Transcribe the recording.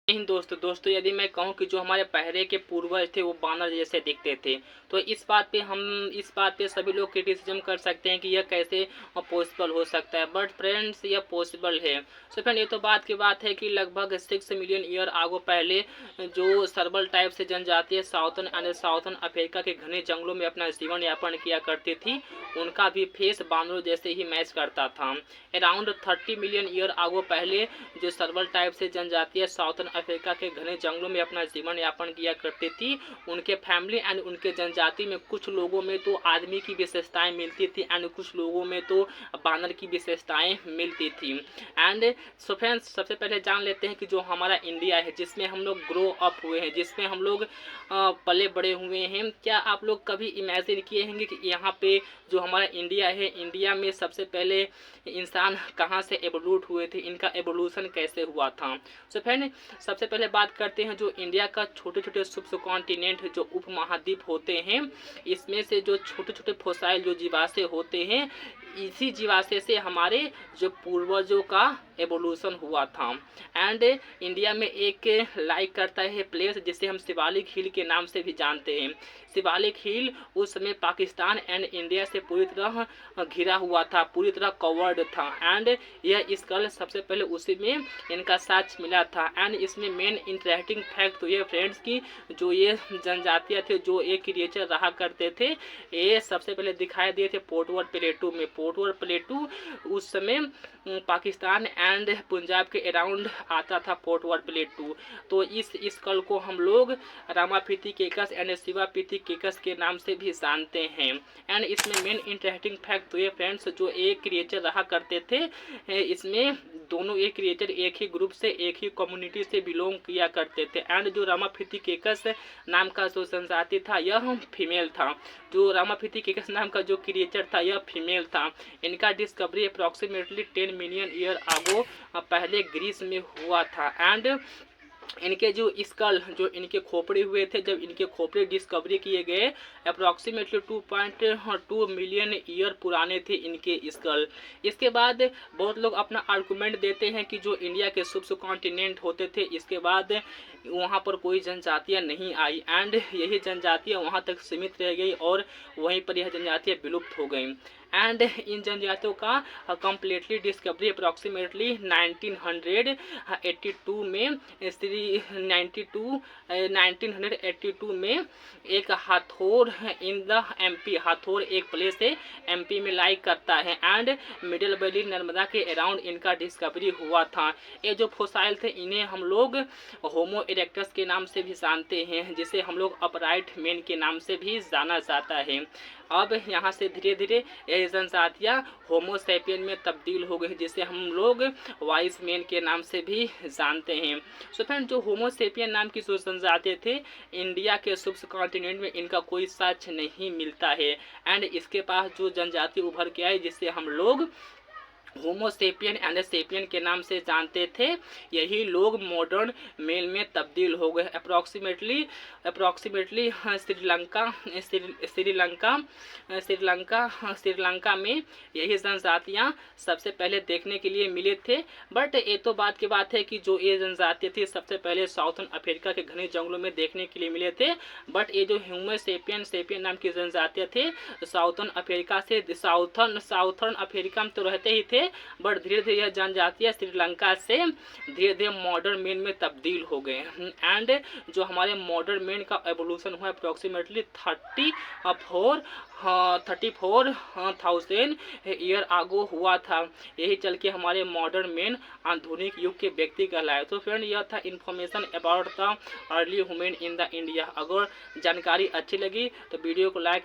नहीं दोस्तों यदि मैं कहूँ कि जो हमारे पहले के पूर्वज थे वो बानर जैसे दिखते थे, तो इस बात पे सभी लोग क्रिटिसिज्म कर सकते हैं कि यह कैसे पॉसिबल हो सकता है। बट फ्रेंड्स, यह पॉसिबल है। सो फ्रेंड, ये तो बात की बात है कि लगभग 6 मिलियन ईयर आगो पहले जो सर्बल टाइप से जनजातीय साउथर्न अफ्रीका के घने जंगलों में अपना जीवन यापन किया करती थी, उनका भी फेस बानरों जैसे ही मैच करता था। अराउंड 30 मिलियन ईयर आगो पहले जो सर्बल टाइप से जनजातीय साउथर्न अफ्रीका के घने जंगलों में अपना जीवन यापन किया करती थी, उनके फैमिली एंड उनके जनजाति में कुछ लोगों में तो आदमी की विशेषताएं मिलती थी एंड कुछ लोगों में तो बानर की विशेषताएं मिलती थी। एंड सो फ्रेंड्स, सबसे पहले जान लेते हैं कि जो हमारा इंडिया है, जिसमें हम लोग ग्रो अप हुए हैं, जिसमें हम लोग पले बड़े हुए हैं, क्या आप लोग कभी इमेजिन किए होंगे कि यहाँ पे जो हमारा इंडिया है, इंडिया में सबसे पहले इंसान कहाँ से एवोल्यूट हुए थे, इनका एवोल्यूशन कैसे हुआ था। सो फ्रेंड, सबसे पहले बात करते हैं जो इंडिया का छोटे छोटे सब कॉन्टिनेंट जो उप महाद्वीप होते हैं, इसमें से जो छोटे छोटे फोसाइल जो जीवाश्य होते हैं, इसी जीवाश्य से हमारे जो पूर्वजों का एवोल्यूशन हुआ था। एंड इंडिया में एक लाइक करता है प्लेस जिसे हम शिवालिक हिल के नाम से भी जानते हैं। शिवालिक हिल उस समय पाकिस्तान एंड इंडिया से पूरी तरह घिरा हुआ था, पूरी तरह कवर्ड था। एंड यह स्कल सबसे पहले उसी में इनका साक्ष्य मिला था। एंड इसमें मेन इंटरेस्टिंग फैक्ट तो ये फ्रेंड्स की जो ये जनजातियाँ थे, जो एक क्रिएचर रहा करते थे, ये सबसे पहले दिखाई दिए थे पोर्टवर प्लेटू में। पोर्टवर प्लेटू उस समय पाकिस्तान एंड पंजाब के अराउंड आता था पोर्टवर प्लेटू। तो इस स्कल को हम लोग रामापिथिकेकस एंड शिवापिथिकेकस के नाम से भी जानते हैं। एंड इसमें मेन इंटरेस्टिंग फैक्ट तो ये फ्रेंड्स, जो एक क्रिएचर रहा करते थे, इसमें दोनों एक क्रिएचर एक ही ग्रुप से, एक ही कम्युनिटी से बिलोंग किया करते थे। एंड जो रामापिथिकेकस नाम का जो जनजाति था, यह फीमेल था। जो रामापिथिकेकस नाम का जो क्रिएचर था, यह फीमेल था। इनका डिस्कवरी अप्रॉक्सीमेटली 10 मिलियन ईयर आगो पहले ग्रीस में हुआ था। एंड इनके जो स्कल, जो इनके खोपड़े हुए थे, जब इनके खोपड़े डिस्कवरी किए गए, अप्रॉक्सीमेटली 2.2 मिलियन ईयर पुराने थे इनके स्कल। इसके बाद बहुत लोग अपना आर्गूमेंट देते हैं कि जो इंडिया के सब कॉन्टिनेंट होते थे, इसके बाद वहाँ पर कोई जनजातियाँ नहीं आई एंड यही जनजातियाँ वहाँ तक सीमित रह गई और वहीं पर यह जनजातियाँ विलुप्त हो गई। एंड इन जनजातियों का कम्प्लीटली डिस्कवरी अप्रॉक्सीमेटली 1982 में 1982 में एक हाथोर इन द एमपी, हाथोर एक प्लेस है एमपी में लाइक करता है। एंड मिडिल वैली नर्मदा के अराउंड इनका डिस्कवरी हुआ था। ये जो फोसाइल थे, इन्हें हम लोग होमो इरेक्टस के नाम से भी जानते हैं, जिसे हम लोग अपराइट मैन के नाम से भी जाना जाता है। अब यहाँ से धीरे धीरे ये जनजातियाँ होमोसेपियन में तब्दील हो गई, जिसे हम लोग वाइस मैन के नाम से भी जानते हैं। सो फ्रेंड, जो होमोसेपियन नाम की जो जनजातियाँ थे, इंडिया के सब कॉन्टिनेंट में इनका कोई साक्ष्य नहीं मिलता है। एंड इसके पास जो जनजाति उभर के आई, जिसे हम लोग होमोसेपियन एंड सेपियन के नाम से जानते थे, यही लोग मॉडर्न मेल में तब्दील हो गए। अप्रॉक्सीमेटली श्रीलंका में यही जनजातियाँ सबसे पहले देखने के लिए मिले थे। बट ये तो बात की बात है कि जो ये जनजातियाँ थी, सबसे पहले साउथर्न अफ्रीका के घने जंगलों में देखने के लिए मिले थे। बट ये जो होमोसेपियन नाम की जनजातियाँ थे, साउथर्न अफ्रीका से साउथर्न अफ्रीका में तो रहते ही थे, बट धीरे धीरे यह जनजातियाँ श्रीलंका से धीरे धीरे मॉडर्न मैन में तब्दील हो गए। एंड जो हमारे मॉडर्न मैन का एवोल्यूशन हुआ अप्रॉक्सीमेटली 34,000 ईयर आगो हुआ था। यही चल के हमारे मॉडर्न मैन आधुनिक युग के व्यक्ति कहलाए। तो फ्रेंड, यह था information about the early human in the India. अगर जानकारी अच्छी लगी तो वीडियो को लाइक